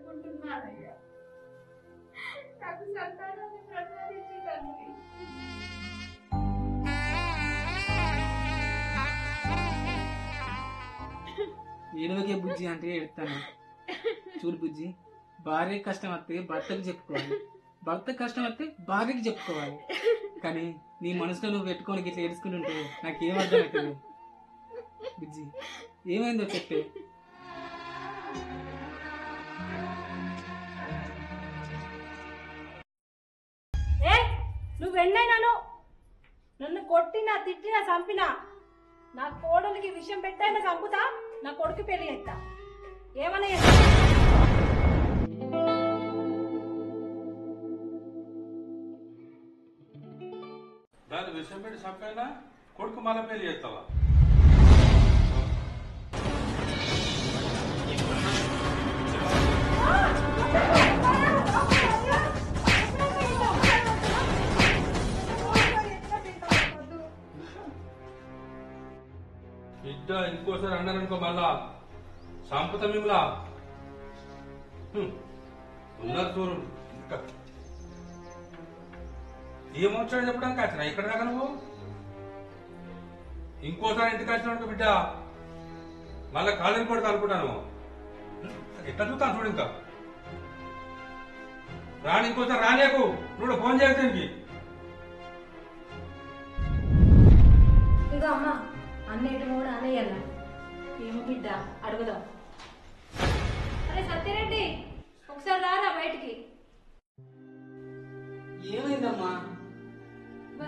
వేడుకుంటున్నానయ్యా. నాకు సంతానాన్ని ప్రసాదించు తండ్రి. ఏనుగుకే బుజ్జి అంటే ఎడతాను. చూడు బుజ్జి, భార్యకి కష్టం వస్తే భర్తకు చెప్పుకోవాలి, భర్తకు కష్టం వస్తే భార్యకి చెప్పుకోవాలి. కానీ నీ మనసులో నువ్వు పెట్టుకొని ఇట్లా ఏడుచుకుంటుంటే నాకేం అర్థం అవుతుంది బుజ్జి? ఏమైందో చెప్పే. నువ్వెన్నైనాను నన్ను కొట్టినా తిట్టినా చంపినా నా కోడలికి విషయం పెట్టైనా చంపుతా, నా కొడుకు పెళ్లి చేస్తా. ఏమన్నా దాని విషయం పెట్టి చంపైనా కొడుకు మళ్ళీ పెళ్లి చేస్తావా? బిడ్డ ఇంకోసారి అన్నారనుకో మళ్ళా సంపత మిమ్మలా ఉన్నారు చూరు. ఏమొచ్చాడు చెప్పడానికి వచ్చినా ఇక్కడ దాకా నువ్వు? ఇంకోసారి ఇంటికి వచ్చినాడు బిడ్డ మళ్ళా కాలేజీ కూడా అనుకుంటాను. ఎట్లా చూస్తాను చూడు. ఇంకా రాని, ఇంకోసారి రాలేకు. నువ్వు ఫోన్ చేయడానికి ఇదిగో అమ్మా, అన్నిటి కూడా అనేయాల. ఏమో బిడ్డ అడుగుదాం. అరే సత్యరెడ్డి, ఒకసారి రారా బయటికి. ఏమైందమ్మా?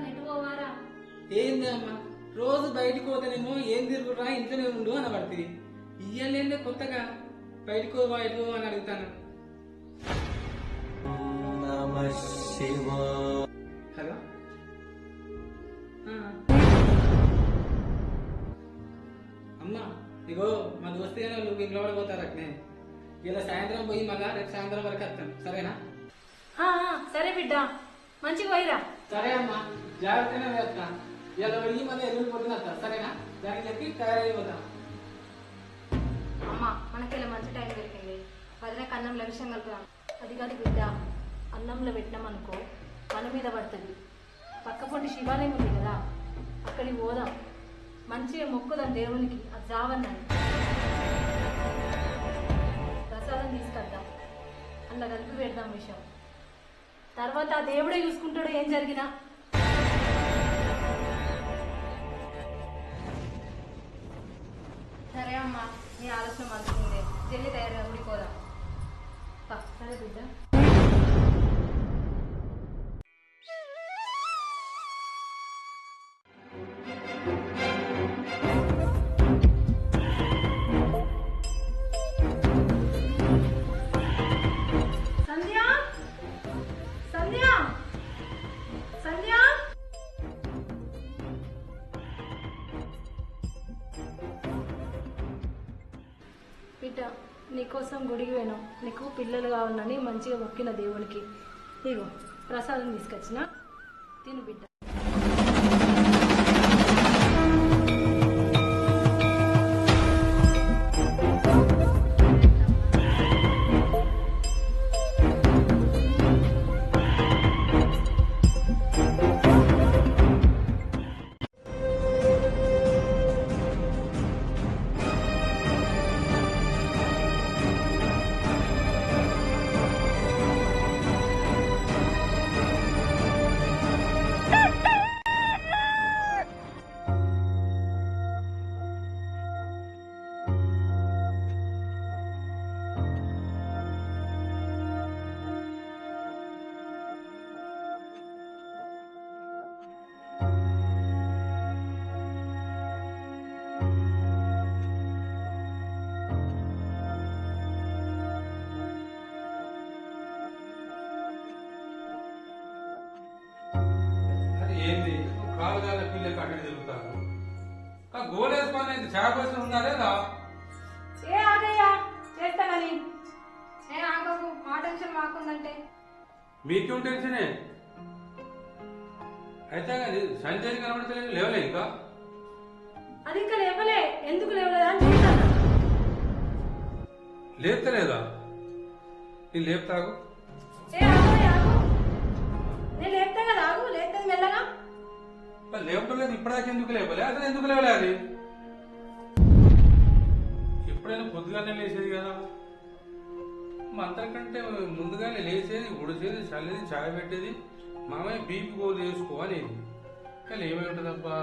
ఎటు పోవారా? ఏందమ్మా, రోజు బయటకు పోతేనేమో ఏం తిరుగురా ఇంట్లోనే ఉండు అని పడుతుంది. ఇయ్యాలేందే కొత్తగా బయటకు పోవా ఎటు అని అడుగుతాను. హలో, అమ్మా ఇగో మా దోస్తు నువ్వు ఇంట్లో పడిపోతారు అట్నే. ఇలా సాయంత్రం పోయి మళ్ళా రేపు సాయంత్రం వరకు వస్తాను, సరేనా? సరే బిడ్డ, మంచిగా పోయిరా. సరే అమ్మా, జాగ్రత్తగా వేస్తా. ఇలా వెళ్ళి మళ్ళీ ఎల్లుండి పొద్దున వస్తా, సరేనా? దానికి చెప్పి తయారైపోతాం. అమ్మ, మనకి మంచి టైం దొరికింది. వదిలేక అన్నంలో విషయం కలుపుదాం. అది కాదు బిడ్డ, అన్నంలో పెట్టినామనుకో మన మీద పడుతుంది. పక్క పొంటి శివాలయం ఉంది కదా, అక్కడికి పోదాం. మంచిగా మొక్కుదాం దేవునికి. అది జావన్నాను ప్రసాదం తీసుకొద్దాం, అలా కలిపి పెడదాం విషయం. తర్వాత ఆ దేవుడే చూసుకుంటాడు ఏం జరిగినా. సరే అమ్మా, నీ ఆలోచన మంచిగుంది. జల్లి తయారుగా ఊడిపోదాం. సరే బిడ్డ. సంధ్య, సంధ్య, సంధ్య. బిడ్డ, నీకోసం గుడికి పోయినా. నీకు పిల్లలు కావాలని మంచిగా మొక్కిన దేవునికి. ఇగో ప్రసాదం తీసుకొచ్చిన, తిను బిడ్డ. ఏంది కాలుగాల పిల్లకి అక్కడ తిరుగుతాను. గోలేసుకొని చేపసిన ఉందా లేదా? ఏ ఆగయ్యా, చేస్తానని. నేను ఆగకు, మా టెన్షన్ మాకుందంటే. మీకేం టెన్షనే? అయితే సంచరి కనబడతలేదు, లేవలే ఇంకా? అది ఇంకా లేవలే. ఎందుకు లేవలేదా అని చూస్తాను. లేస్తలేదా? నేను లేపుతాగు. నేను లేపుతా కదా, ఆగు. లేపుతుంది మెల్లగా. లేపలేదు ఇప్పటిదాకా ఎందుకు లేపలే? అసలు ఎందుకు లేవలే? అది ఎప్పుడైనా పొద్దుగానే లేచేది కదా, మంత్రం కంటే ముందుగానే లేచేది, ఉడిచేది, చల్లేది, చాయ్ పెట్టేది, మామయ్య బీపీ గోలు చేసుకో అనేది. కానీ ఏమై ఉంటుందబ్బా?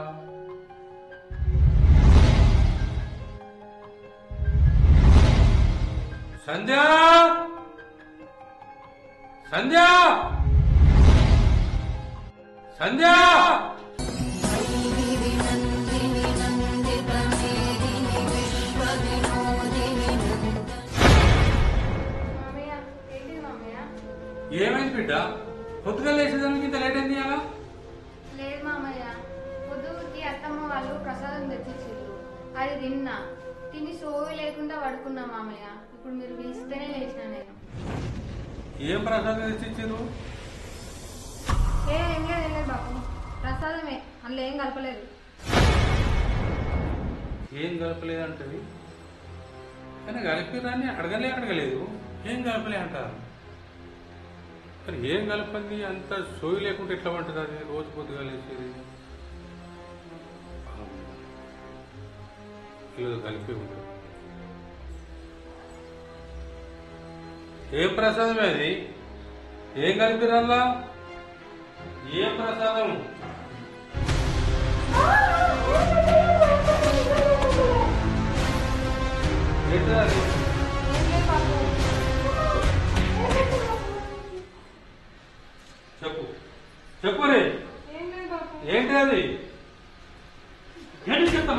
సంధ్య, సంధ్య, సంధ్య. ఏమైంది బిడ్డ? పొద్దుగా లేచేదానికి ఇంత లేట్ అయింది అలా? లేదు మామయ్య, పొద్దుకి అత్తమ్మ వాళ్ళు ప్రసాదం తెచ్చిచ్చారు, అది తిని సోవి లేకుండా పడుకున్నా మామయ్య. ఇప్పుడు మీరు పిలిస్తేనే లేచిన నేను. ఏం ప్రసాదం తెచ్చిచ్చారు? ఏం లేదు బాబు, ప్రసాదమే, అందులో ఏం కలపలేదు. ఏం కలపలేదంటే కానీ కలిపిరాన్ని అడగలేదు. ఏం కలపలే అంటారు. కానీ ఏం కలపంది? అంత సోయి లేకుంటే ఎట్లా ఉంటుంది అది? రోజు పొద్దుగా లేచేది ఇలా కలిపి ఉంటుంది. ఏం ప్రసాదమే అది? ఏం కలిపిరల్లా? ఏం ప్రసాదం? ఏంటి అది? చెప్పు చెప్పు రే. ఏంటి అది? ఏంటి చెప్తా?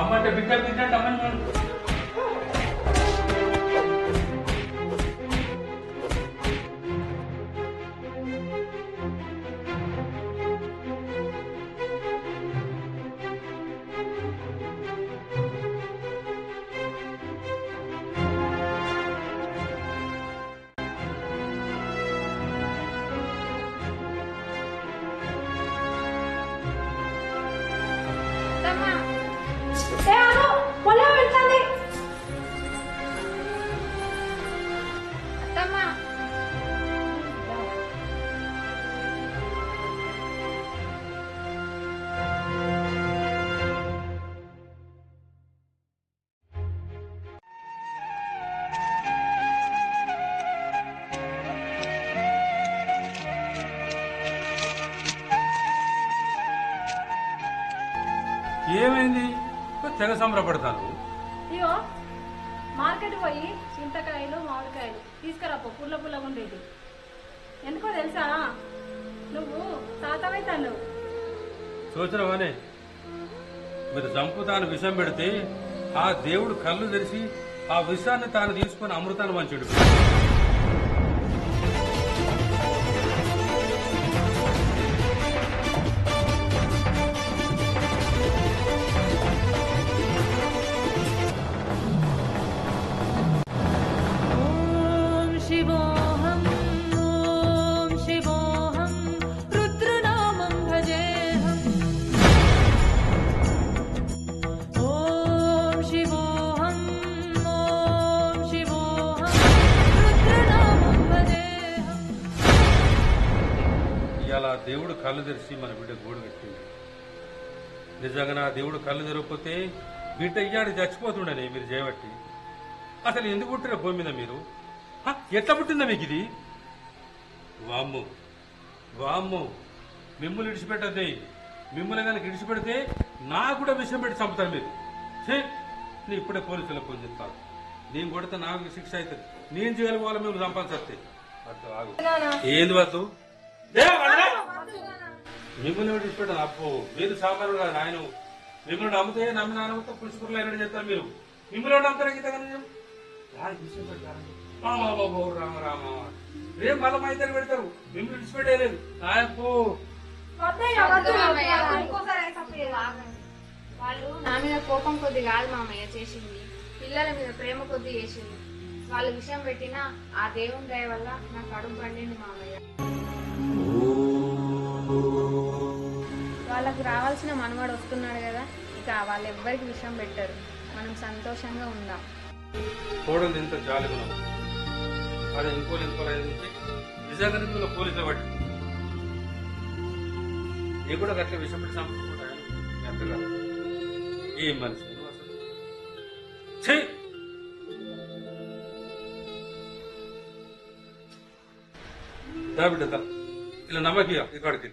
అమ్మంటే బిడ్డ బిడ్డ అమ్మని ఏమైంది? తెగ సంబరపడతాను. ఇగో మార్కెట్ పోయి చింతకాయలు మామిడికాయలు తీసుకురాపో, పుల్ల పుల్లగా ఉండేది. ఎందుకో తెలుసా, నువ్వు తాతవైతాను. సోచనవానే, మీరు చంపుతాను విషం పెడితే ఆ దేవుడు కళ్ళు తెరిచి ఆ విషాన్ని తాను తీసుకుని అమృతాన్ని మంచుడు. ఇలా దేవుడు కళ్ళు తెరిచి మన బిడ్డ గోడు పెట్టింది. నిజంగా నా దేవుడు కళ్ళు తెరవకపోతే బిడ్డ ఇయ్యాడు చచ్చిపోతుండని మీరు చేయబట్టి. అసలు ఎందుకు పుట్టిన భూమి మీద మీరు? ఎట్లా పుట్టిందా మీకు ఇది? వామ్ము వామ్ము, మిమ్మల్ని విడిచిపెట్టద్ది. మిమ్మల్ని కనుక విడిచిపెడితే నాకు కూడా విషయం పెట్టి చంపుతారు మీరు. నీ ఇప్పుడే పోలీసులకు ఫోన్ చెప్తాను. నేను కొడితే నాకు శిక్ష అవుతుంది. నేను చేయగలిగే మిమ్మల్ని చంపాల్సి ఏంది వద్దు? మిమ్మల్ని విడిచిపెట్టాను. అప్పు మీరు సామాన్యుడు కాదు. ఆయన మిమ్మల్ని నమ్మితే నమ్మిన నమ్మితే పులుసుకుర్లు అయినట్టు చెప్తారు మీరు. మిమ్మల్ని నమ్ముతారా గీత రామ రామ రేపు మళ్ళీ మా ఇద్దరు పెడతారు. మిమ్మల్ని విడిచిపెట్టేయలేదు. వాళ్ళు నా మీద కోపం కొద్ది కాదు మామయ్య చేసింది. పిల్లల మీద ప్రేమ కొద్ది చేసిండు. వాళ్ళ విషయం పెట్టినా ఆ దేవుని దయ వల్ల నాకు కడుపు పండింది మామయ్య. వాళ్ళకు రావాల్సిన మనవాడు వస్తున్నాడు కదా, ఇక వాళ్ళెవ్వరికి విషయం పెట్టరు. మనం సంతోషంగా ఉందాం. కోడలు ఎంత జాలిగా అదే ఇంకోలు నిజంగా మిమ్మల్ని పోలీసులు పట్టి ఏ కూడా గట్ల విషయం పెట్టి చంపుకుంటాను. ఏం మనిషి అసలు దా బిడ్డ ఇలా నమ్మకి ఇక్కడికి